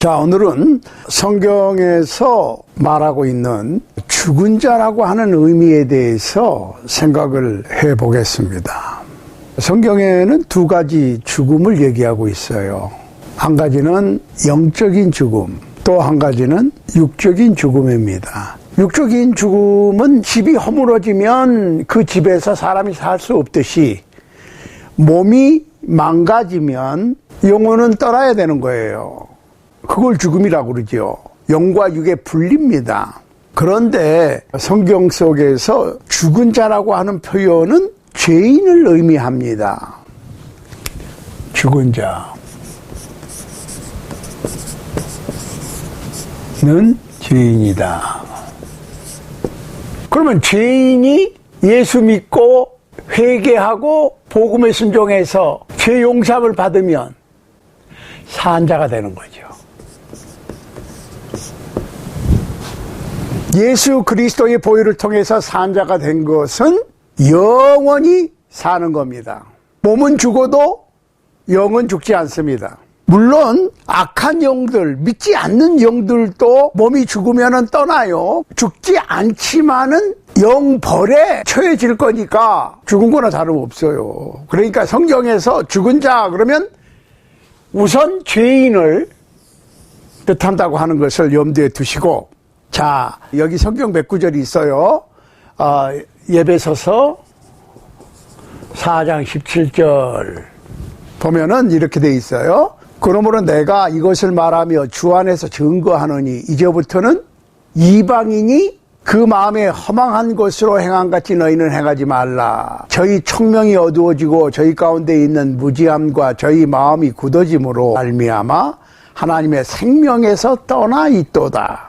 자, 오늘은 성경에서 말하고 있는 죽은 자라고 하는 의미에 대해서 생각을 해보겠습니다. 성경에는 두 가지 죽음을 얘기하고 있어요. 한 가지는 영적인 죽음, 또 한 가지는 육적인 죽음입니다. 육적인 죽음은 집이 허물어지면 그 집에서 사람이 살 수 없듯이 몸이 망가지면 영혼은 떠나야 되는 거예요. 그걸 죽음이라고 그러죠. 영과 육의 분리입니다. 그런데 성경 속에서 죽은 자라고 하는 표현은 죄인을 의미합니다. 죽은 자는 죄인이다. 그러면 죄인이 예수 믿고 회개하고 복음에 순종해서 죄 용서를 받으면 산자가 되는 거죠. 예수 그리스도의 보혈을 통해서 산자가 된 것은 영원히 사는 겁니다. 몸은 죽어도 영은 죽지 않습니다. 물론 악한 영들, 믿지 않는 영들도 몸이 죽으면 떠나요. 죽지 않지만은 영벌에 처해질 거니까 죽은 거나 다름없어요. 그러니까 성경에서 죽은 자 그러면 우선 죄인을 뜻한다고 하는 것을 염두에 두시고, 자, 여기 성경 몇 구절이 있어요. 에베소서 4장 17절 보면은 이렇게 돼 있어요. 그러므로 내가 이것을 말하며 주 안에서 증거하노니 이제부터는 이방인이 그 마음에 허망한 것으로 행함같이 너희는 행하지 말라. 저희 청명이 어두워지고 저희 가운데 있는 무지함과 저희 마음이 굳어짐으로 말미암아 하나님의 생명에서 떠나 있도다.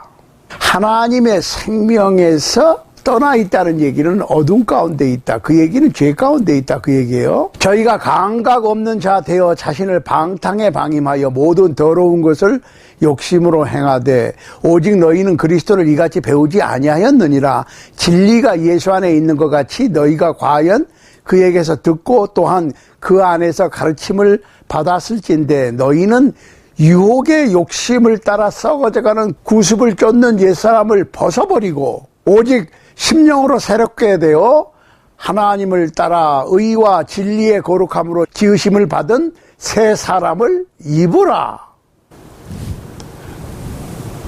하나님의 생명에서 떠나 있다는 얘기는 어둠 가운데 있다. 그 얘기는 죄 가운데 있다. 그 얘기예요. 저희가 감각 없는 자 되어 자신을 방탕에 방임하여 모든 더러운 것을 욕심으로 행하되 오직 너희는 그리스도를 이같이 배우지 아니하였느니라. 진리가 예수 안에 있는 것 같이 너희가 과연 그에게서 듣고 또한 그 안에서 가르침을 받았을진데 너희는 유혹의 욕심을 따라 썩어져가는 구습을 쫓는 옛사람을 벗어버리고 오직 심령으로 새롭게 되어 하나님을 따라 의와 진리의 거룩함으로 지으심을 받은 새 사람을 입으라.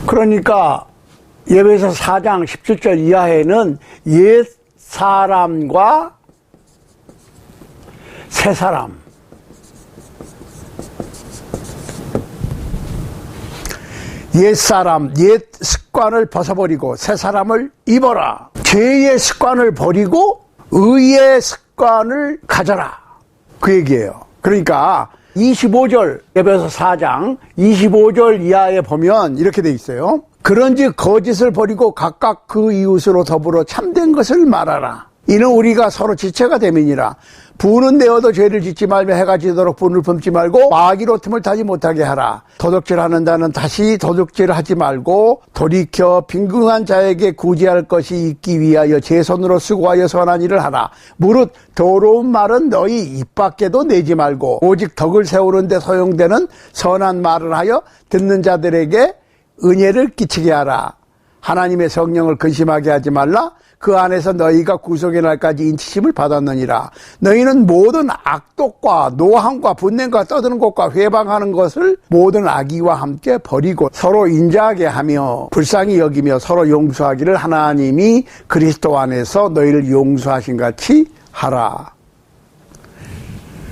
그러니까 에베소 4장 17절 이하에는 옛 사람과 새 사람, 옛 사람, 옛 습관을 벗어버리고 새 사람을 입어라. 죄의 습관을 버리고 의의 습관을 가져라. 그 얘기예요. 그러니까 25절, 에베소 4장 25절 이하에 보면 이렇게 돼 있어요. 그런즉 거짓을 버리고 각각 그 이웃으로 더불어 참된 것을 말하라. 이는 우리가 서로 지체가 됨이니라. 부는 내어도 죄를 짓지 말며 해가 지도록 분을 품지 말고 마귀로 틈을 타지 못하게 하라. 도둑질하는 자는 다시 도둑질하지 말고 돌이켜 빈궁한 자에게 구제할 것이 있기 위하여 제 손으로 수고하여 선한 일을 하라. 무릇 더러운 말은 너희 입 밖에도 내지 말고 오직 덕을 세우는 데 소용되는 선한 말을 하여 듣는 자들에게 은혜를 끼치게 하라. 하나님의 성령을 근심하게 하지 말라. 그 안에서 너희가 구속의 날까지 인치심을 받았느니라. 너희는 모든 악독과 노함과 분냄과 떠드는 것과 회방하는 것을 모든 악의와 함께 버리고 서로 인자하게 하며 불쌍히 여기며 서로 용서하기를 하나님이 그리스도 안에서 너희를 용서하신 같이 하라.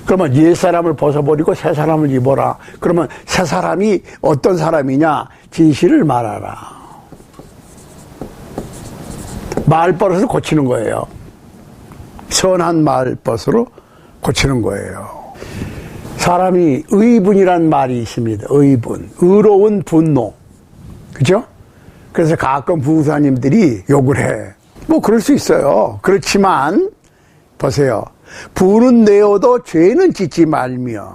그러면 옛 사람을 벗어버리고 새 사람을 입어라. 그러면 새 사람이 어떤 사람이냐? 진실을 말하라. 말버릇을 고치는 거예요. 선한 말버릇으로 고치는 거예요. 사람이 의분이란 말이 있습니다. 의분, 의로운 분노, 그죠? 그래서 가끔 부사님들이 욕을 해. 뭐 그럴 수 있어요. 그렇지만 보세요. 부는 내어도 죄는 짓지 말며.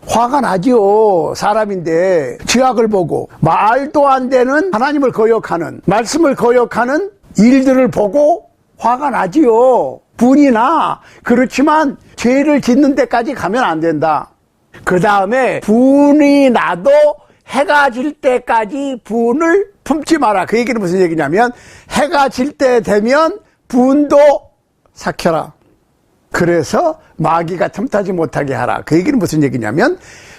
화가 나죠. 사람인데 죄악을 보고 말도 안 되는 하나님을 거역하는, 말씀을 거역하는 일들을 보고 화가 나지요. 분이 나. 그렇지만 죄를 짓는 데까지 가면 안 된다. 그 다음에 분이 나도 해가 질 때까지 분을 품지 마라. 그 얘기는 무슨 얘기냐면 해가 질 때 되면 분도 삭혀라. 그래서 마귀가 틈타지 못하게 하라. 그 얘기는 무슨 얘기냐면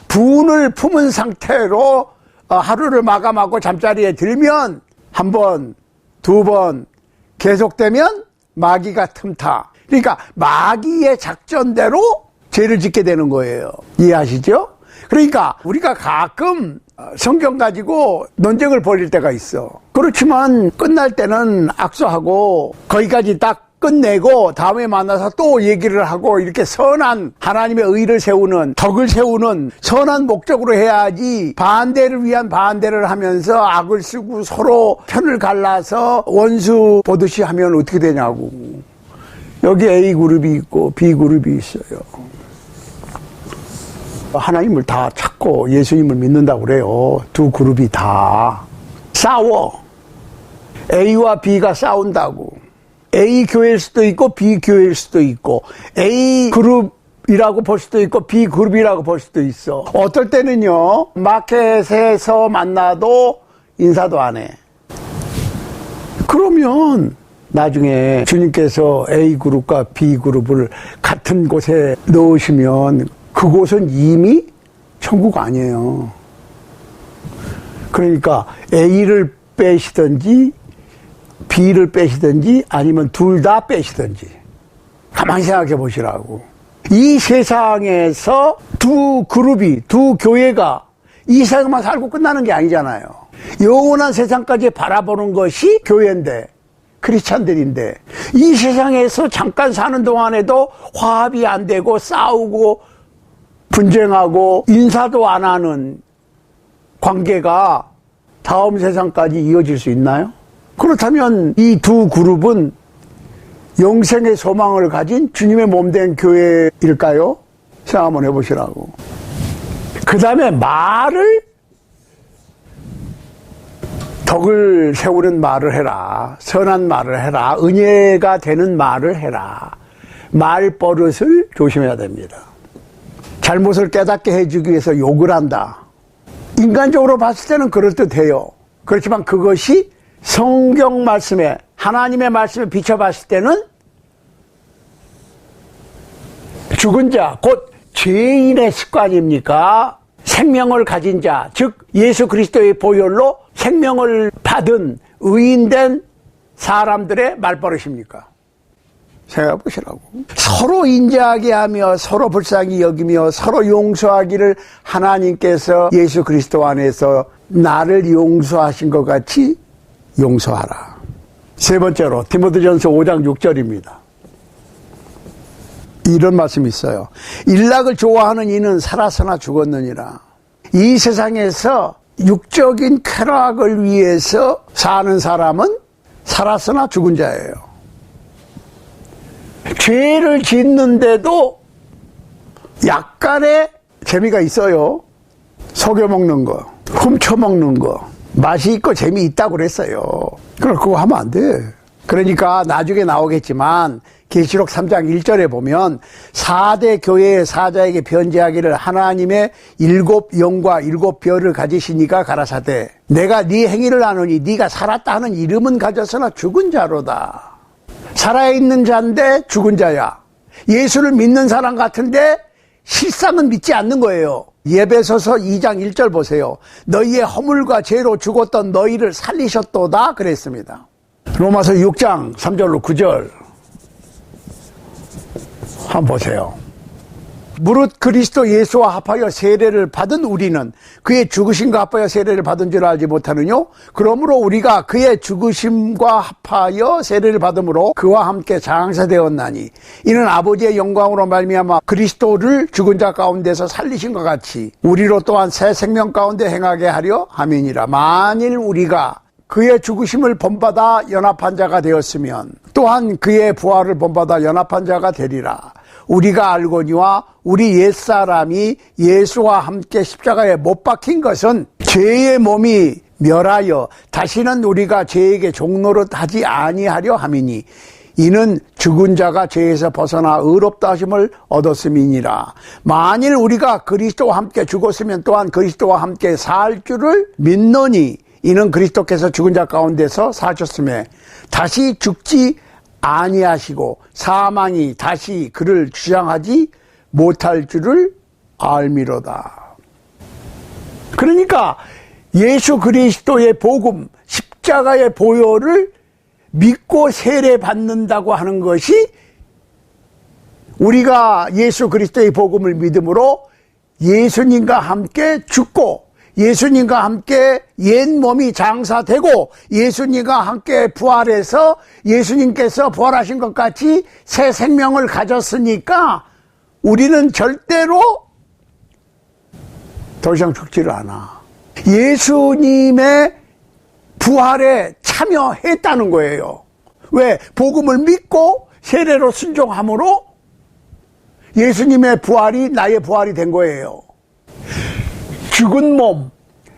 분을 품은 상태로 하루를 마감하고 잠자리에 들면 한 번, 두 번 계속되면 마귀가 틈타. 그러니까 마귀의 작전대로 죄를 짓게 되는 거예요. 이해하시죠? 그러니까 우리가 가끔 성경 가지고 논쟁을 벌일 때가 있어. 그렇지만 끝날 때는 악수하고 거기까지 딱 끝내고 다음에 만나서 또 얘기를 하고 이렇게 선한 하나님의 의를 세우는, 덕을 세우는 선한 목적으로 해야지 반대를 위한 반대를 하면서 악을 쓰고 서로 편을 갈라서 원수 보듯이 하면 어떻게 되냐고. 여기 A그룹이 있고 B그룹이 있어요. 하나님을 다 찾고 예수님을 믿는다고 그래요. 두 그룹이 다 싸워. A와 B가 싸운다고. A 교회일 수도 있고 B 교회일 수도 있고 A 그룹이라고 볼 수도 있고 B 그룹이라고 볼 수도 있어. 어떨 때는요 마켓에서 만나도 인사도 안 해. 그러면 나중에 주님께서 A 그룹과 B 그룹을 같은 곳에 넣으시면 그곳은 이미 천국 아니에요. 그러니까 A를 빼시든지 B를 빼시든지 아니면 둘 다 빼시든지 가만히 생각해 보시라고. 이 세상에서 두 그룹이, 두 교회가 이 세상만 살고 끝나는 게 아니잖아요. 영원한 세상까지 바라보는 것이 교회인데, 크리스찬들인데, 이 세상에서 잠깐 사는 동안에도 화합이 안 되고 싸우고 분쟁하고 인사도 안 하는 관계가 다음 세상까지 이어질 수 있나요? 그렇다면 이 두 그룹은 영생의 소망을 가진 주님의 몸된 교회일까요? 생각 한번 해보시라고. 그 다음에 말을, 덕을 세우는 말을 해라. 선한 말을 해라. 은혜가 되는 말을 해라. 말버릇을 조심해야 됩니다. 잘못을 깨닫게 해주기 위해서 욕을 한다. 인간적으로 봤을 때는 그럴듯해요. 그렇지만 그것이 성경 말씀에, 하나님의 말씀에 비춰봤을 때는 죽은 자, 곧 죄인의 습관입니까? 생명을 가진 자, 즉 예수 그리스도의 보혈로 생명을 받은 의인된 사람들의 말버릇입니까? 생각해 보시라고. 서로 인자하게 하며 서로 불쌍히 여기며 서로 용서하기를 하나님께서 예수 그리스도 안에서 나를 용서하신 것 같이 용서하라. 세 번째로 디모데전서 5장 6절입니다. 이런 말씀이 있어요. 일락을 좋아하는 이는 살았으나 죽었느니라. 이 세상에서 육적인 쾌락을 위해서 사는 사람은 살았으나 죽은 자예요. 죄를 짓는데도 약간의 재미가 있어요. 속여먹는 거, 훔쳐먹는 거. 맛이 있고 재미있다고 그랬어요. 그럼 그거 하면 안 돼. 그러니까 나중에 나오겠지만 계시록 3장 1절에 보면 4대 교회의 사자에게 변제하기를 하나님의 7영과 7별을 가지시니까 가라사대 내가 네 행위를 아노니 네가 살았다 하는 이름은 가졌으나 죽은 자로다. 살아있는 자인데 죽은 자야. 예수를 믿는 사람 같은데 실상은 믿지 않는 거예요. 에베소서 2장 1절 보세요. 너희의 허물과 죄로 죽었던 너희를 살리셨도다 그랬습니다. 로마서 6장 3절로 9절 한번 보세요. 무릇 그리스도 예수와 합하여 세례를 받은 우리는 그의 죽으심과 합하여 세례를 받은 줄 알지 못하느뇨? 그러므로 우리가 그의 죽으심과 합하여 세례를 받음으로 그와 함께 장사되었나니 이는 아버지의 영광으로 말미암아 그리스도를 죽은 자 가운데서 살리신 것 같이 우리로 또한 새 생명 가운데 행하게 하려 함이니라. 만일 우리가 그의 죽으심을 본받아 연합한 자가 되었으면 또한 그의 부활을 본받아 연합한 자가 되리라. 우리가 알거니와 우리 옛사람이 예수와 함께 십자가에 못 박힌 것은 죄의 몸이 멸하여 다시는 우리가 죄에게 종노릇 하지 아니하려 함이니 이는 죽은 자가 죄에서 벗어나 의롭다 하심을 얻었음이니라. 만일 우리가 그리스도와 함께 죽었으면 또한 그리스도와 함께 살 줄을 믿노니 이는 그리스도께서 죽은 자 가운데서 사셨음에 다시 죽지 아니하시고 사망이 다시 그를 주장하지 못할 줄을 알미로다. 그러니까 예수 그리스도의 복음, 십자가의 보혈을 믿고 세례 받는다고 하는 것이 우리가 예수 그리스도의 복음을 믿음으로 예수님과 함께 죽고 예수님과 함께 옛 몸이 장사되고 예수님과 함께 부활해서 예수님께서 부활하신 것 같이 새 생명을 가졌으니까 우리는 절대로 더 이상 죽지를 않아. 예수님의 부활에 참여했다는 거예요. 왜? 복음을 믿고 세례로 순종함으로 예수님의 부활이 나의 부활이 된 거예요. 죽은 몸,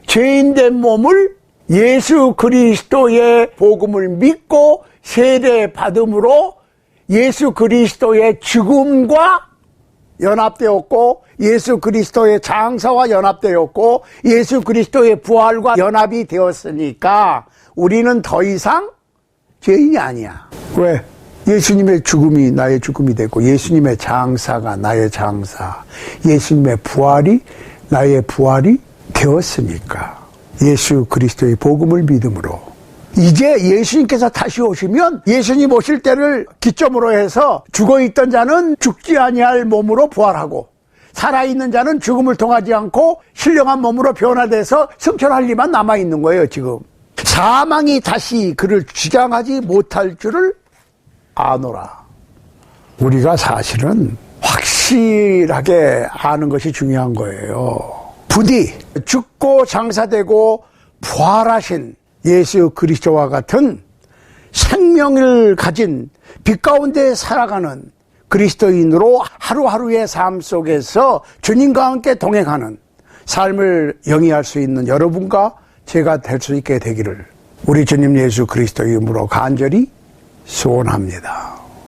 죄인된 몸을 예수 그리스도의 복음을 믿고 세례 받음으로 예수 그리스도의 죽음과 연합되었고 예수 그리스도의 장사와 연합되었고 예수 그리스도의 부활과 연합이 되었으니까 우리는 더 이상 죄인이 아니야. 왜? 예수님의 죽음이 나의 죽음이 되고 예수님의 장사가 나의 장사, 예수님의 부활이 나의 부활이 되었으니까 예수 그리스도의 복음을 믿음으로 이제 예수님께서 다시 오시면 예수님 오실 때를 기점으로 해서 죽어있던 자는 죽지 아니할 몸으로 부활하고 살아있는 자는 죽음을 통하지 않고 신령한 몸으로 변화돼서 승천할 일만 남아있는 거예요. 지금 사망이 다시 그를 주장하지 못할 줄을 아노라. 우리가 사실은 확실하게 아는 것이 중요한 거예요. 부디 죽고 장사되고 부활하신 예수 그리스도와 같은 생명을 가진 빛 가운데 살아가는 그리스도인으로 하루하루의 삶 속에서 주님과 함께 동행하는 삶을 영위할 수 있는 여러분과 제가 될 수 있게 되기를 우리 주님 예수 그리스도의 이름으로 간절히 소원합니다.